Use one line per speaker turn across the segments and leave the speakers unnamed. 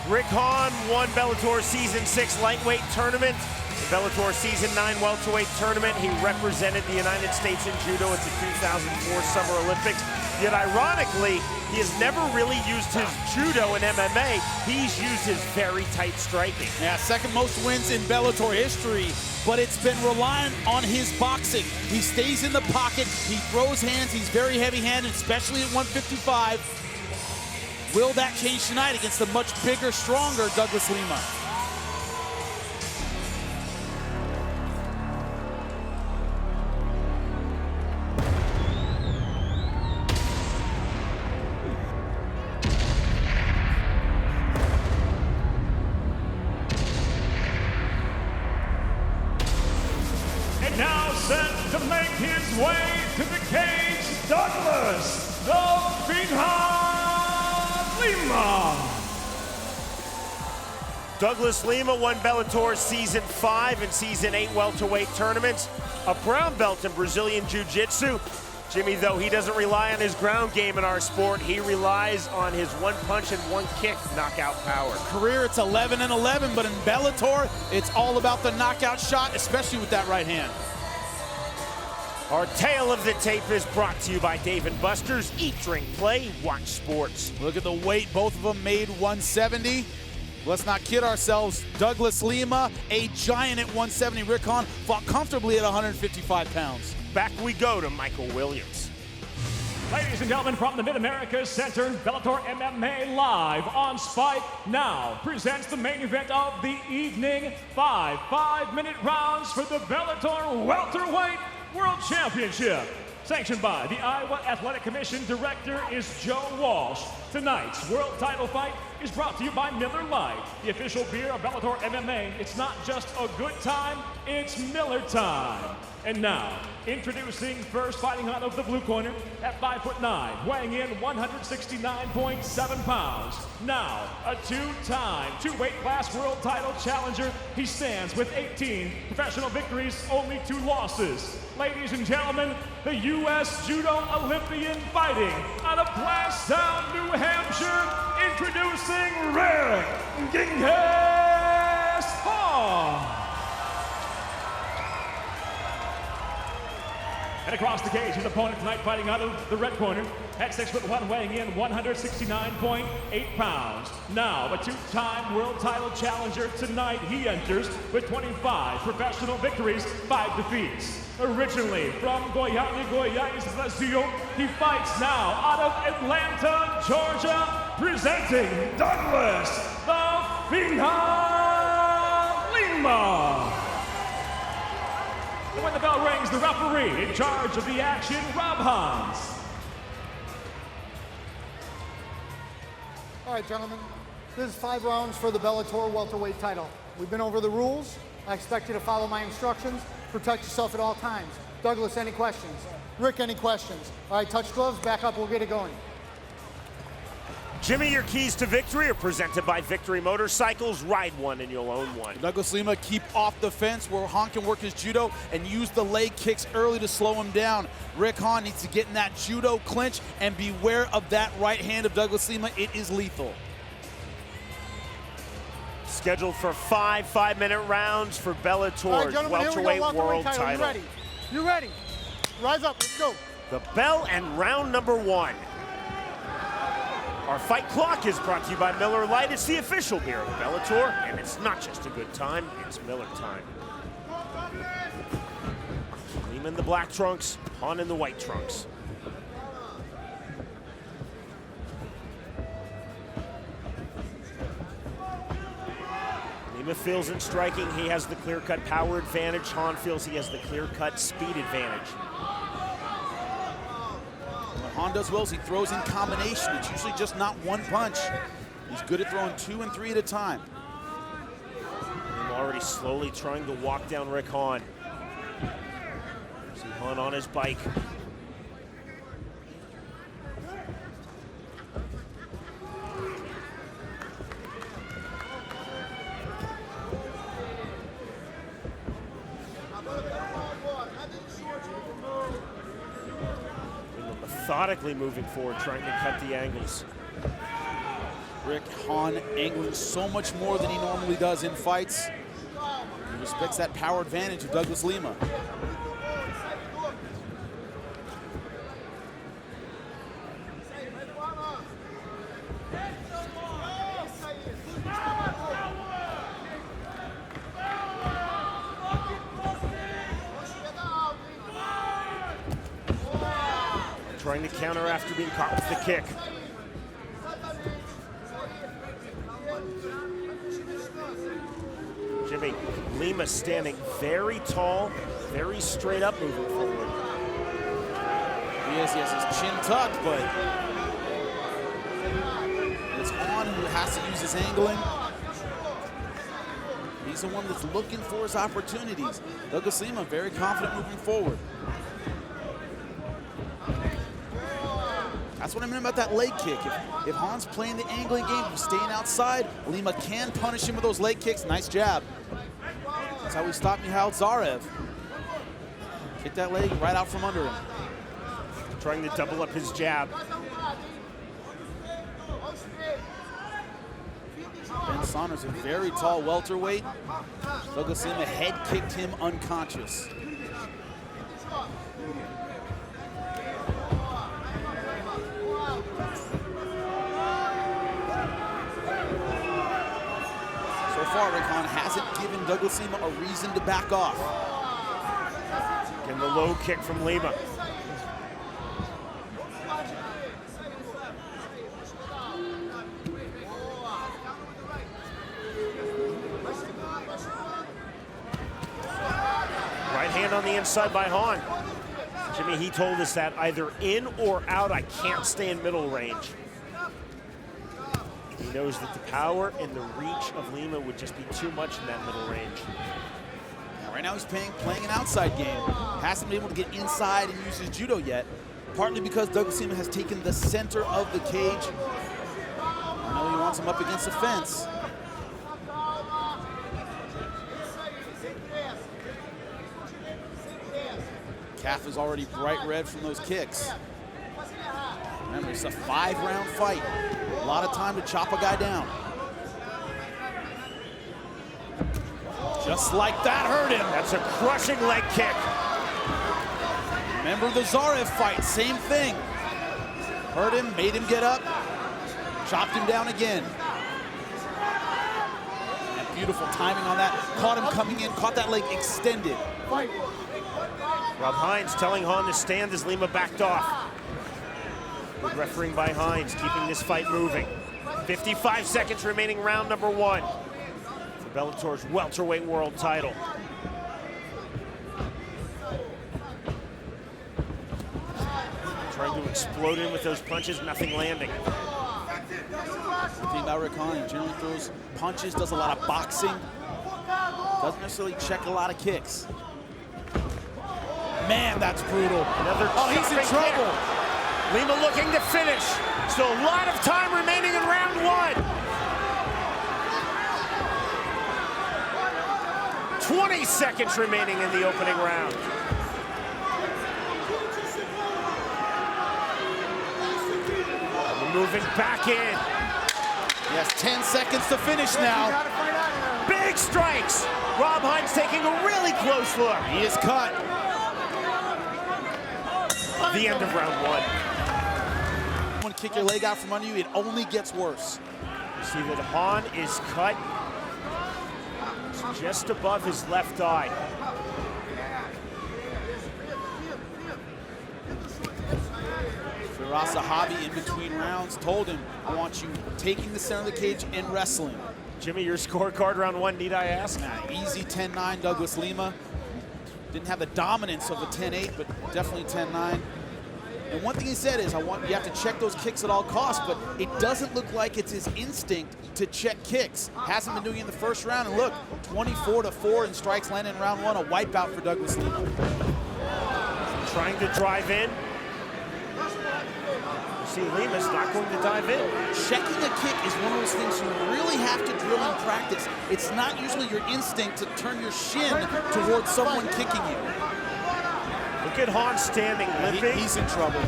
Rick Hawn won Bellator Season 6 lightweight tournament. The Bellator Season 9 welterweight tournament. He represented the United States in judo at the 2004 Summer Olympics. Yet ironically, he has never really used his judo in MMA. He's used his very tight striking.
Yeah, second most wins in Bellator history, but it's been reliant on his boxing. He stays in the pocket, he throws hands, he's very heavy-handed, especially at 155. Will that change tonight against the much bigger, stronger Douglas Lima?
And now set to make his way to the cage, Douglas the Hawn Lima.
Douglas Lima won Bellator Season 5 and Season 8 welterweight tournaments. A brown belt in Brazilian Jiu-Jitsu. Jimmy, though he doesn't rely on his ground game in our sport, he relies on his one punch and one kick knockout power.
Career, it's 11-11, but in Bellator, it's all about the knockout shot, especially with that right hand.
Our tale of the tape is brought to you by Dave & Buster's. Eat, drink, play, watch sports.
Look at the weight, both of them made 170. Let's not kid ourselves. Douglas Lima, a giant at 170. Rick Hawn fought comfortably at 155 pounds.
Back we go to Michael Williams.
Ladies and gentlemen, from the Mid-America Center, Bellator MMA live on Spike now presents the main event of the evening. 5-minute rounds for the Bellator Welterweight World Championship. Sanctioned by the Iowa Athletic Commission. Director is Joe Walsh. Tonight's world title fight is brought to you by Miller Lite, the official beer of Bellator MMA. It's not just a good time, it's Miller time. And now, introducing first, fighting out of the blue corner at 5'9", weighing in 169.7 pounds. Now, a two-time, two-weight class world title challenger. He stands with 18 professional victories, only 2 losses. Ladies and gentlemen, the U.S. Judo Olympian fighting out of Blairstown, New Hampshire, introducing Rick Hawn. And across the cage, his opponent tonight fighting out of the red corner at 6'1", weighing in 169.8 pounds. Now, a two-time world title challenger tonight. He enters with 25 professional victories, 5 defeats. Originally from Goiás, Brazil, he fights now out of Atlanta, Georgia, presenting Douglas the Hawn Lima. And when the bell rings, the referee in charge of the action, Rob Hans.
All right, gentlemen, this is 5 rounds for the Bellator welterweight title. We've been over the rules. I expect you to follow my instructions. Protect yourself at all times. Douglas, any questions? Rick, any questions? All right, touch gloves, back up, we'll get it going.
Jimmy, your keys to victory are presented by Victory Motorcycles. Ride one and you'll own one.
Douglas Lima, keep off the fence where Hawn can work his judo and use the leg kicks early to slow him down. Rick Hawn needs to get in that judo clinch and beware of that right hand of Douglas Lima. It is lethal.
Scheduled for 5-minute rounds for Bellator's welterweight world title.
You ready? You ready? Rise up, let's go.
The bell and round number 1. Our fight clock is brought to you by Miller Lite. It's the official beer of Bellator, and it's not just a good time, it's Miller time. Lima in the black trunks, Hawn in the white trunks. Lima feels in striking, he has the clear-cut power advantage. Hawn feels he has the clear-cut speed advantage.
What Hawn does well is he throws in combination. It's usually just not one punch. He's good at throwing 2 and 3 at a time.
Lima already slowly trying to walk down Rick Hawn. See Hawn on his bike. Methodically moving forward, trying to cut the angles.
Rick Hawn angling so much more than he normally does in fights. He respects that power advantage of Douglas Lima.
Trying to counter after being caught with the kick. Jimmy, Lima standing very tall, very straight up moving forward.
He has his chin tucked, but it's Hawn who has to use his angling. He's the one that's looking for his opportunities. Douglas Lima very confident moving forward. That's what I meant about that leg kick. If Hawn's playing the angling game, he's staying outside, Lima can punish him with those leg kicks. Nice jab. That's how we stopped Mikhail Zarev. Kick that leg right out from under him.
Trying to double up his jab.
Ben Saunders, a very tall welterweight. Douglas Lima head kicked him unconscious. So far, Rick Hawn hasn't given Douglas Lima a reason to back off.
Getting the low kick from Lima. Right hand on the inside by Hawn. Jimmy, he told us that either in or out, I can't stay in middle range. He knows that the power and the reach of Lima would just be too much in that middle range.
Right now he's playing an outside game. Hasn't been able to get inside and use his judo yet, partly because Douglas Lima has taken the center of the cage. I know he wants him up against the fence. Calf is already bright red from those kicks. Remember, it's a 5-round fight. A lot of time to chop a guy down. Just like that hurt him.
That's a crushing leg kick.
Remember the Zarev fight, same thing. Hurt him, made him get up, chopped him down again. And beautiful timing on that. Caught him coming in, caught that leg extended.
Rob Hines telling Hawn to stand as Lima backed off. Good refereeing by Hines, keeping this fight moving. 55 seconds remaining, round number 1. For Bellator's welterweight world title. Trying to explode in with those punches, nothing landing.
The thing about Rick Hawn, he generally throws punches, does a lot of boxing. Doesn't necessarily check a lot of kicks. Man, that's brutal.
Oh, he's in trouble. Lima looking to finish. Still a lot of time remaining in round 1. 20 seconds remaining in the opening round. Moving back in.
He has 10 seconds to finish now.
Big strikes. Rob Hines taking a really close look.
He is cut.
The end of round 1.
When you kick your leg out from under you, it only gets worse.
You see that Hawn is cut just above his left eye.
Firas Zahabi in between rounds told him, I want you taking the center of the cage and wrestling.
Jimmy, your scorecard round 1, need I ask?
Easy 10-9 Douglas Lima. Didn't have the dominance of a 10-8, but definitely 10-9. And one thing he said is, you have to check those kicks at all costs, but it doesn't look like it's his instinct to check kicks. Hasn't been doing it in the first round, and look, 24-4 in strikes landed in round 1, a wipeout for Douglas Lima.
Trying to drive in. You see Lima's not going to dive in.
Checking a kick is one of those things you really have to drill in practice. It's not usually your instinct to turn your shin towards someone kicking you.
Look at Hawn standing, limping.
He's in trouble.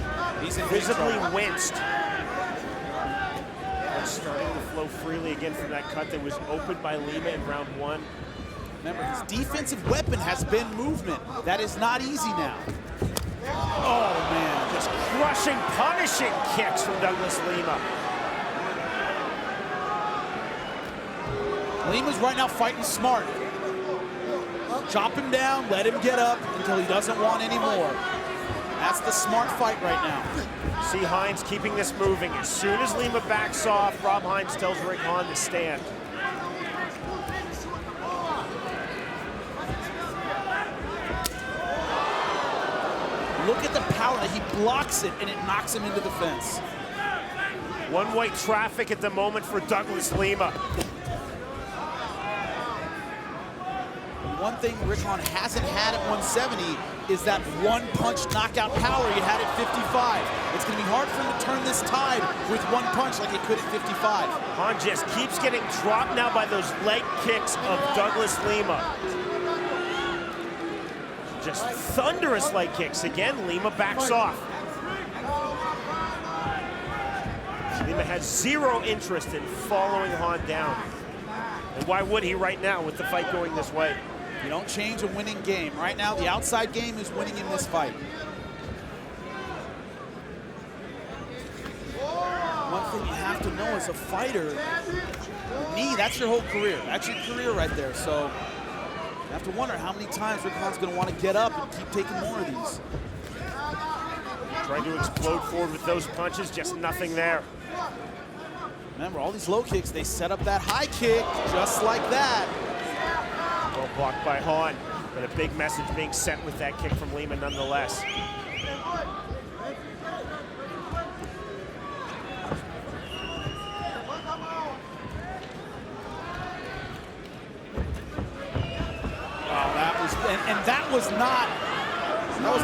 He's in big
visibly
trouble.
winced. Starting to flow freely again from that cut that was opened by Lima in round 1.
Remember, his defensive weapon has been movement. That is not easy now. Oh, man.
Just crushing, punishing kicks from Douglas Lima.
Lima's right now fighting smart. Chop him down, let him get up until he doesn't want any more. That's the smart fight right now.
See Hines keeping this moving. As soon as Lima backs off, Rob Hines tells Rick Hawn to stand.
Look at the power that he blocks it and it knocks him into the fence.
One-way traffic at the moment for Douglas Lima.
One thing Rick Hawn hasn't had at 170 is that one-punch knockout power he had at 55. It's going to be hard for him to turn this tide with one punch like he could at 55.
Hawn just keeps getting dropped now by those leg kicks of Douglas Lima. Just thunderous leg kicks. Again, Lima backs off. Lima has zero interest in following Hawn down. And why would he right now with the fight going this way?
You don't change a winning game. Right now, the outside game is winning in this fight. One thing you have to know as a fighter, knee, that's your whole career. That's your career right there. So you have to wonder how many times Rick Hawn's going to want to get up and keep taking more of these.
Trying to explode forward with those punches, just nothing there.
Remember, all these low kicks, they set up that high kick just like that.
Well blocked by Hawn, but a big message being sent with that kick from Lima nonetheless.
That was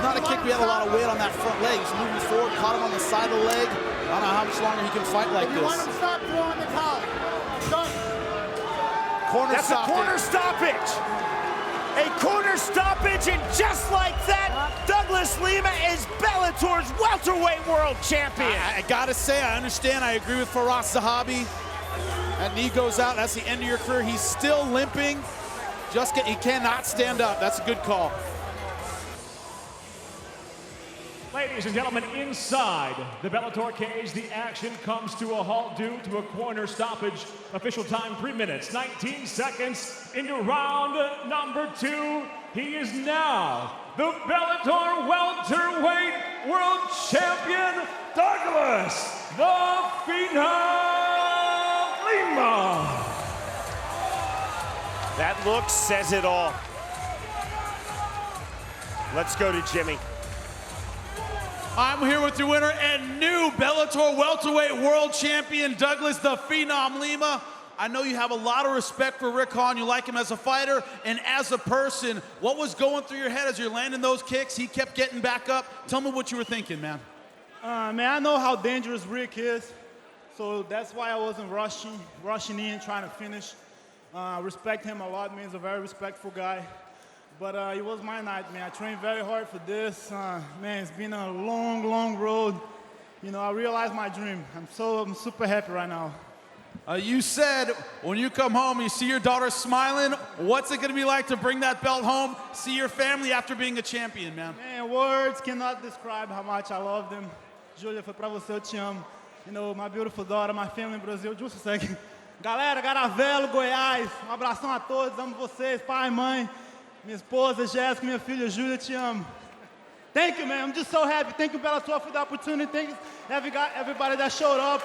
not a kick. We had a lot of weight on that front leg. He's moving forward, caught him on the side of the leg. I don't know how much longer he can fight like this.
You want him to stop throwing the collar. Done.
That's a corner stoppage. A corner stoppage, and just like that, Douglas Lima is Bellator's welterweight world champion.
I gotta say, I understand. I agree with Faraz Zahabi. That knee goes out. That's the end of your career. He's still limping. He cannot stand up. That's a good call.
Ladies and gentlemen, inside the Bellator cage, the action comes to a halt due to a corner stoppage. Official time 3 minutes, 19 seconds into round number 2. He is now the Bellator welterweight world champion, Douglas "The Phenom" Lima.
That look says it all. Let's go to Jimmy.
I'm here with your winner and new Bellator welterweight world champion, Douglas "The Phenom" Lima. I know you have a lot of respect for Rick Hawn. You like him as a fighter and as a person. What was going through your head as you're landing those kicks? He kept getting back up. Tell me what you were thinking, man.
Man, I know how dangerous Rick is, so that's why I wasn't rushing in, trying to finish. I respect him a lot, man. He's a very respectful guy. But it was my night, man. I trained very hard for this. Man, it's been a long, long road. You know, I realized my dream. I'm super happy right now.
You said when you come home, you see your daughter smiling. What's it going to be like to bring that belt home, see your family after being a champion, man?
Man, words cannot describe how much I love them. Julia, foi pra você, eu te amo. You know, my beautiful daughter, my family in Brazil. Just a second. Galera, Garavelo, Goiás, abração a todos, amo vocês, pai, mãe, minha esposa, Jéssica, minha filha, Júlia, te amo. Thank you, man. I'm just so happy. Thank you, Bellator, for the opportunity. Thank you, everybody that showed up.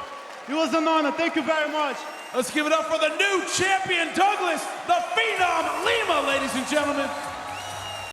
It was an honor. Thank you very much.
Let's give it up for the new champion, Douglas "The Phenom" Lima, ladies and gentlemen.